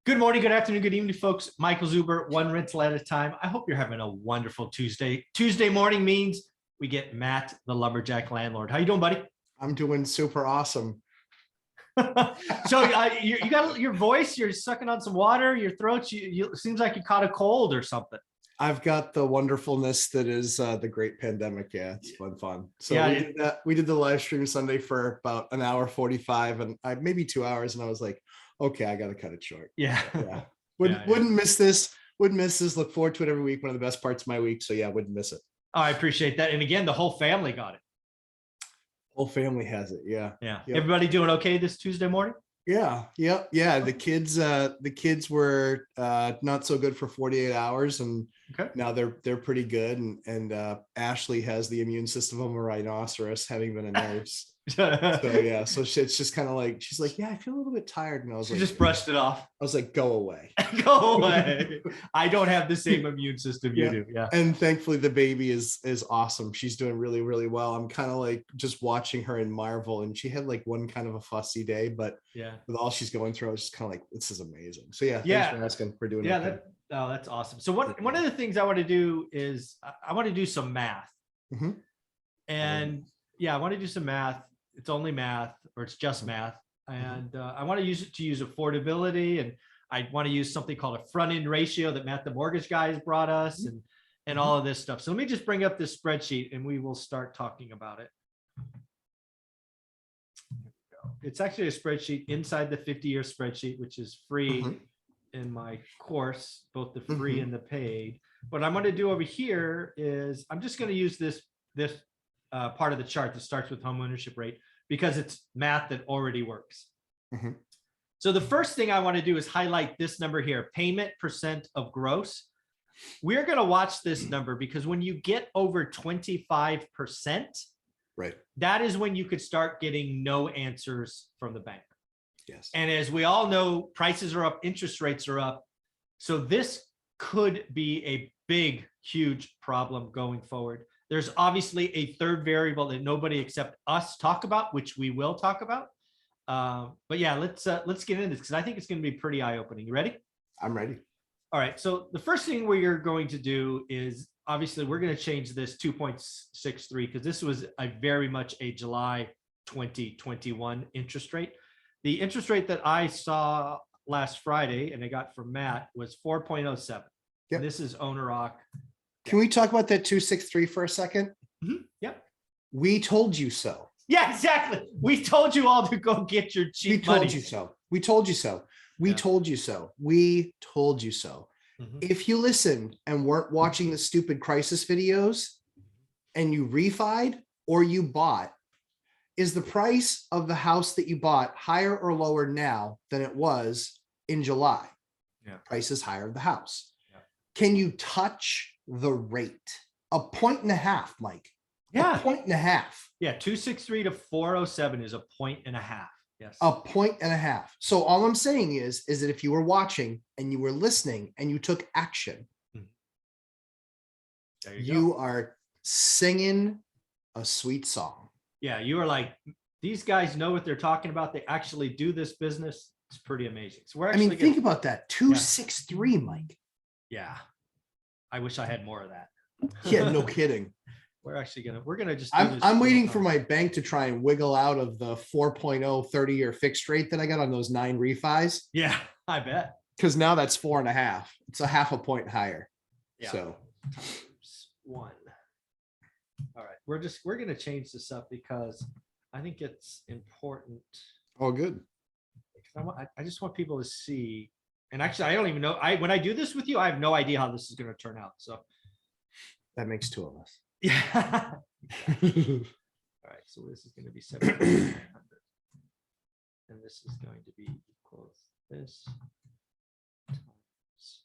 Good morning, good afternoon, good evening, folks. Michael Zuber, one rental at a time. I hope you're having a wonderful Tuesday. Tuesday morning means we get Matt, the lumberjack landlord. How you doing, buddy? I'm doing super awesome. So you got your voice, you're sucking on some water, your throat, seems like you caught a cold or something. I've got the wonderfulness that is the great pandemic. Yeah, it's been fun. So Yeah, we did the live stream Sunday for about an hour 45 and maybe 2 hours. And I was like, okay, I got to cut it short. Yeah. Yeah. Wouldn't miss this. Wouldn't miss this. Look forward to it every week. One of the best parts of my week. So yeah, wouldn't miss it. Oh, I appreciate that. And again, the whole family got it. Whole family has it. Yeah. Yeah. Yep. Everybody doing okay this Tuesday morning? Yeah. Yep. Yeah. The kids were not so good for 48 hours and now they're pretty good. And Ashley has the immune system of a rhinoceros, having been a nurse. So yeah, so it's just kind of like, she's like, yeah, I feel a little bit tired. And I was like, just brushed it off. I was like, go away. Go away. I don't have the same immune system you do. Yeah. And thankfully the baby is awesome. She's doing really, really well. I'm kind of like just watching her in marvel, and she had like one kind of a fussy day, but yeah, with all she's going through, I was just kind of like, this is amazing. So yeah, thanks for asking. We're doing okay. That's awesome. So one of the things I want to do is I want to do some math. And yeah, I want to do some math. It's only math, or it's just math. And I want to use it to use affordability. And I want to use something called a front end ratio that Matt, the mortgage guy, has brought us, and all of this stuff. So let me just bring up this spreadsheet and we will start talking about it. It's actually a spreadsheet inside the 50-year spreadsheet, which is free in my course, both the free and the paid. What I'm going to do over here is I'm just going to use this part of the chart that starts with home ownership rate, because it's math that already works. So the first thing I want to do is highlight this number here, payment percent of gross. We're going to watch this number because when you get over 25%, right, that is when you could start getting no answers from the bank. Yes. And as we all know, prices are up, interest rates are up. So this could be a big, huge problem going forward. There's obviously a third variable that nobody except us talk about, which we will talk about. But yeah, let's get into this because I think it's going to be pretty eye-opening. You ready? I'm ready. All right. So the first thing we are going to do is obviously we're going to change this 2.63 because this was very much a July 2021 interest rate. The interest rate that I saw last Friday and I got from Matt was 4.07. Yep. This is owner-occ. Can we talk about that 263 for a second? Yep. We told you so. Yeah, exactly. We told you all to go get your cheap money. We told you so. We told you so. We told you so. We told you so. If you listened and weren't watching the stupid crisis videos and you refied or you bought, is the price of the house that you bought higher or lower now than it was in July? Yeah. Price is higher of the house. Yeah. Can you touch the rate? 1.5, Mike. Yeah. 1.5. Yeah. 263 to 407 is 1.5. Yes. 1.5. So all I'm saying is that if you were watching and you were listening and you took action, you are singing a sweet song. Yeah. You are like, these guys know what they're talking about. They actually do this business. It's pretty amazing. So we're actually think about that. 263, Mike. Yeah. I wish I had more of that. Yeah, no kidding. We're gonna just I'm waiting for my bank to try and wiggle out of the 4.0 30-year fixed rate that I got on those 9 refis. Yeah, I bet. Because now that's 4.5. It's a 0.5 point higher. Yeah. So one. All right, we're gonna change this up because I think it's important. Oh, good. I just want people to see. And actually, I don't even know. When I do this with you, I have no idea how this is going to turn out. So that makes 2 of us. Yeah. All right. So this is going to be 7,900, and this is going to be equals this times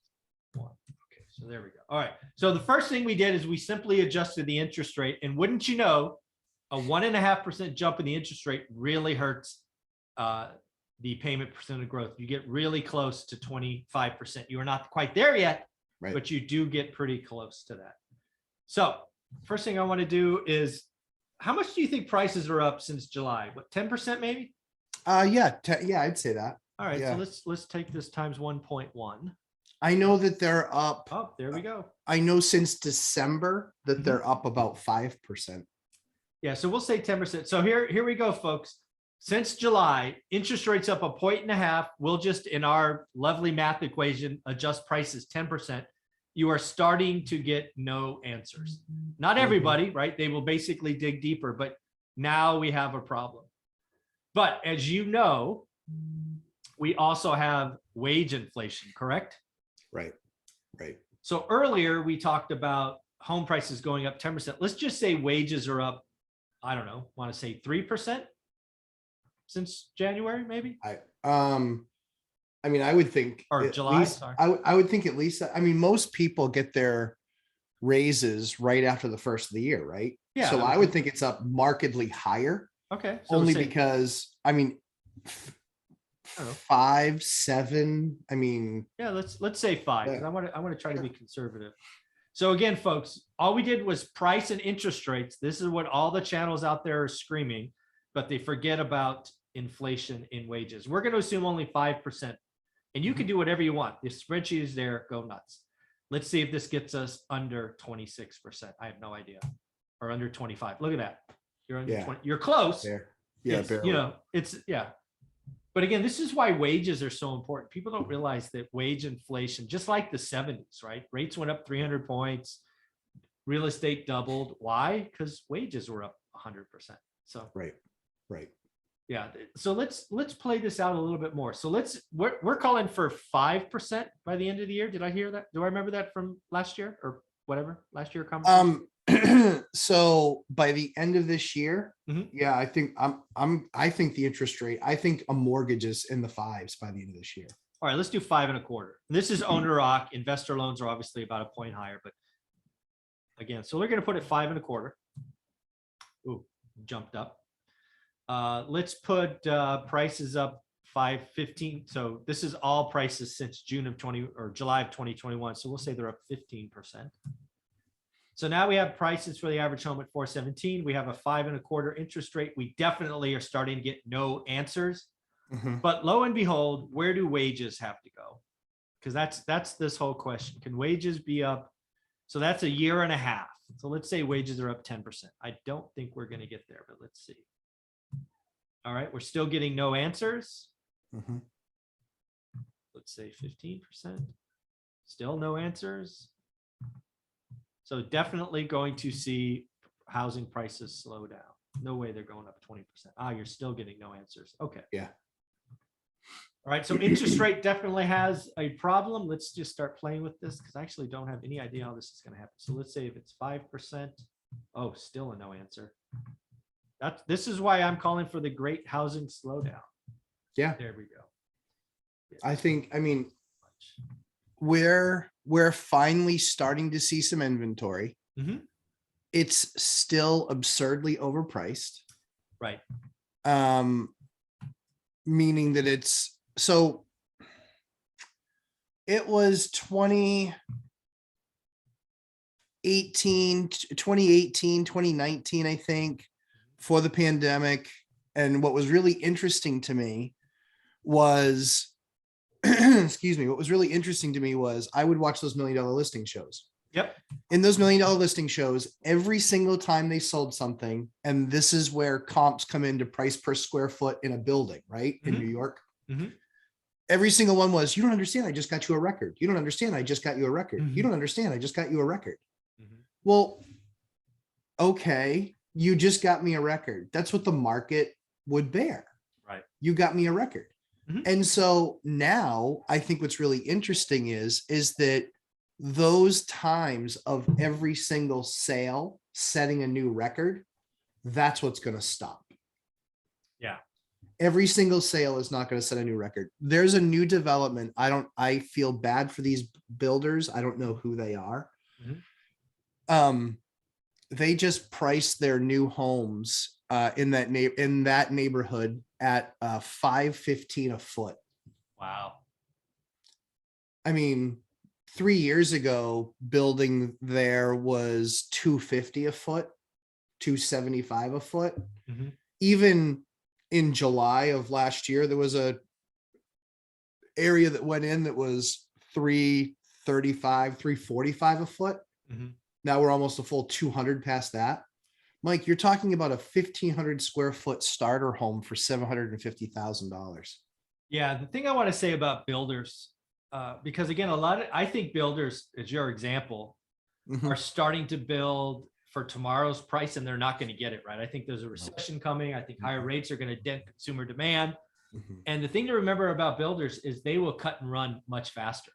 1. Okay. So there we go. All right. So the first thing we did is we simply adjusted the interest rate, and wouldn't you know, a 1.5% jump in the interest rate really hurts the payment percent of growth. You get really close to 25%. You are not quite there yet, but you do get pretty close to that. So first thing I want to do is, how much do you think prices are up since July? What, 10% maybe? Yeah, I'd say that. All right, so Yeah. let's take this times 1.1. I know that they're up. Oh, there we go. I know since December that Mhm. they're up about 5%. Yeah, so we'll say 10%. So here we go, folks. Since July, interest rates up 1.5. We'll just, in our lovely math equation, adjust prices 10%. You are starting to get no answers. Not everybody, right? They will basically dig deeper, but now we have a problem. But as you know, we also have wage inflation, correct? Right. Right. So earlier we talked about home prices going up 10%. Let's just say wages are up, I don't know, want to say 3% since January, maybe? I mean, I would think Or at July, least sorry. I would think at least that, I mean, most people get their raises right after the first of the year, right? Yeah, So I I would would think it's up markedly higher, Okay, so only say, because, I mean, I don't know. 5, 7, I mean, Yeah, let's say 5, because Yeah. I want to try to be conservative. So again, folks, all we did was price and interest rates. This is what all the channels out there are screaming, but they forget about inflation in wages. We're going to assume only 5%. And you can do whatever you want. The spreadsheet is there, go nuts. Let's see if this gets us under 26%. I have no idea. Or under 25. Look at that. You're under Yeah. 20. You're close. there. Yeah, It's, barely. it's, yeah. But again, this is why wages are so important. People don't realize that wage inflation, just like the 70s, right? Rates went up 300 points. Real estate doubled. Why? Because wages were up 100%. So Right. Right. yeah. So let's play this out a little bit more. So we're calling for 5% by the end of the year. Did I hear that? Do I remember that from last year or whatever? Last year conversation? So by the end of this year, Mhm. yeah, I think I think the interest rate, I think a mortgage is in the 5s by the end of this year. All right, let's do 5.25. This is owner occ. Investor loans are obviously about a point higher, but again, so they're going to put it 5.25. Ooh, jumped up. Let's put prices up 5.15. So this is all prices since June of 20 or July of 2021. So we'll say they're up 15%. So now we have prices for the average home at 417. We have a 5.25 interest rate. We definitely are starting to get no answers. But lo and behold, where do wages have to go? Because that's this whole question. Can wages be up? So that's a year and a half. So let's say wages are up 10%. I don't think we're going to get there, but let's see. All right, we're still getting no answers. Let's say 15%. Still no answers. So definitely going to see housing prices slow down. No way they're going up 20%. Ah, you're still getting no answers. Okay. Yeah. All right, so interest rate definitely has a problem. Let's just start playing with this because I actually don't have any idea how this is going to happen. So let's say if it's 5%. Oh, still a no answer. This is why I'm calling for the great housing slowdown. Yeah. There we go. Yeah. I think, I mean, we're finally starting to see some inventory. It's still absurdly overpriced. Right. Meaning that it's, so it was 2018, 2019, I think, for the pandemic. And what was really interesting to me was, excuse me, what was really interesting to me was I would watch those $1 million listing shows. Yep. In those $1 million listing shows, every single time they sold something, and this is where comps come into price per square foot in a building, right? In New York. Every single one was, you don't understand, I just got you a record. You don't understand, I just got you a record. You don't understand, I just got you a record. Well, okay, you just got me a record. That's what the market would bear. Right. You got me a record. And so now I think what's really interesting is that those times of every single sale setting a new record, that's what's going to stop. Yeah. Every single sale is not going to set a new record. There's a new development. I feel bad for these builders. I don't know who they are. They just priced their new homes in that neighborhood at $515 a foot. Wow. I mean, 3 years ago, building there was $250 a foot, $275 a foot. Even in July of last year, there was a area that went in that was 335, 345 a foot. Mhm. Now we're almost a full 200 past that. Mike, you're talking about a 1,500 square foot starter home for $750,000. Yeah, the thing I want to say about builders, because again, I think builders, as your example, Mhm. are starting to build for tomorrow's price, and they're not going to get it right. I think there's a recession coming. I think higher rates are going to dent consumer demand. Mhm. And the thing to remember about builders is they will cut and run much faster.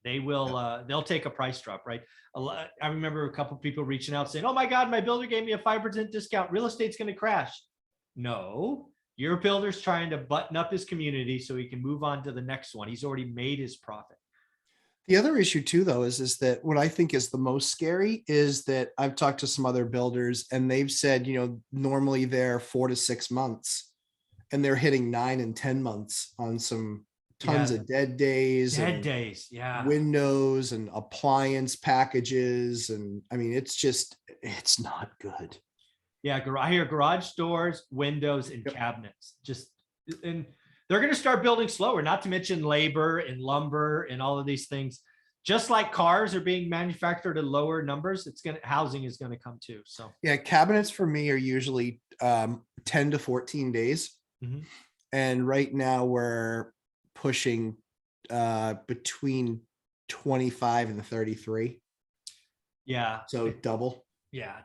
They will, they'll take a price drop, right? I remember a couple of people reaching out saying, "Oh my God, my builder gave me a 5% discount. Real estate's going to crash." No, your builder's trying to button up his community so he can move on to the next one. He's already made his profit. The other issue too, though, is that what I think is the most scary is that I've talked to some other builders and they've said, normally they're 4 to 6 months and they're hitting 9 and 10 months on some tons Yeah. of dead days Dead and days. Yeah. windows and appliance packages. And I mean, it's not good. Yeah. I hear garage doors, windows, and cabinets. And they're going to start building slower, not to mention labor and lumber and all of these things. Just like cars are being manufactured at lower numbers, housing is going to come too. So yeah, cabinets for me are usually 10 to 14 days. Mhm. And right now we're pushing between 25 and 33. Yeah. So double. Yeah.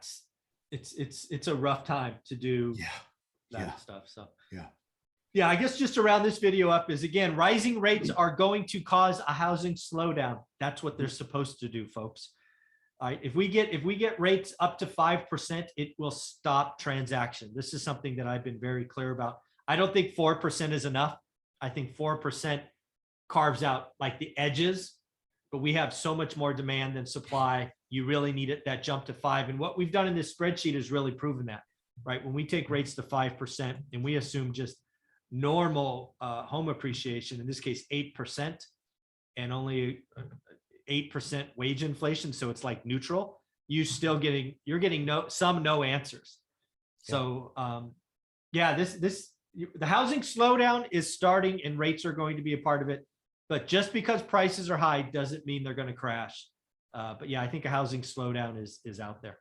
It's a rough time to do that stuff. So yeah, I guess just to round this video up is, again, rising rates are going to cause a housing slowdown. That's what they're supposed to do, folks. All right, if we get rates up to 5%, it will stop transaction. This is something that I've been very clear about. I don't think 4% is enough. I think 4% carves out like the edges, but we have so much more demand than supply. You really need that jump to 5%. And what we've done in this spreadsheet has really proven that, right? When we take rates to 5% and we assume just normal home appreciation, in this case 8%, and only 8% wage inflation, so it's like neutral, you're getting no answers. So the housing slowdown is starting and rates are going to be a part of it, but just because prices are high doesn't mean they're going to crash. But yeah, I think a housing slowdown is out there.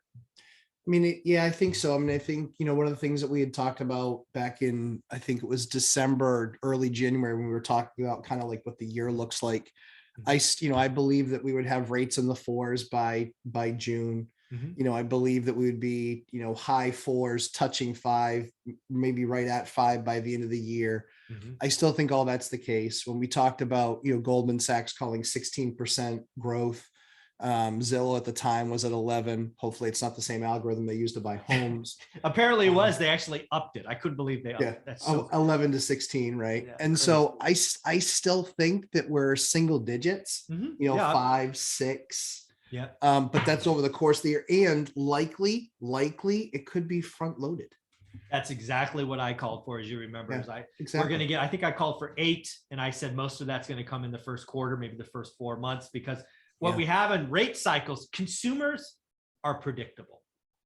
I mean, yeah, I think so. I mean, I think, one of the things that we had talked about back in, I think it was December, early January, when we were talking about kind of like what the year looks like. I believe that we would have rates in the 4s by June. Mhm. I believe that we would be, high 4s touching 5, maybe right at 5 by the end of the year. Mhm. I still think all that's the case. When we talked about, Goldman Sachs calling 16% growth, Zillow at the time was at 11. Hopefully it's not the same algorithm they used to buy homes. Apparently it was. They actually upped it. I couldn't believe they upped it. That's so 11 to 16, right? Yeah, and crazy. So I still think that we're single digits, Mhm. 5, 6. Yeah. But that's over the course of the year, and likely it could be front loaded. That's exactly what I called for, as you remember. Exactly. We're going to get, I think I called for 8, and I said most of that's going to come in the first quarter, maybe the first 4 months, because what we have in rate cycles, consumers are predictable.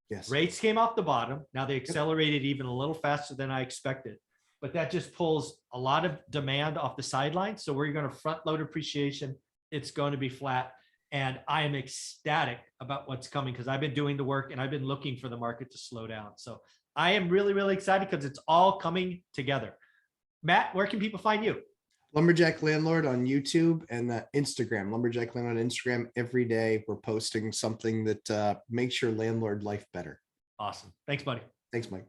Yes. Rates came off the bottom. Now they accelerated even a little faster than I expected, but that just pulls a lot of demand off the sidelines. So we're going to front load appreciation. It's going to be flat. And I am ecstatic about what's coming because I've been doing the work and I've been looking for the market to slow down. So I am really, really excited because it's all coming together. Matt, where can people find you? Lumberjack Landlord on YouTube and Instagram. Lumberjack Landlord on Instagram. Every day we're posting something that makes your landlord life better. Awesome. Thanks, buddy. Thanks, Mike.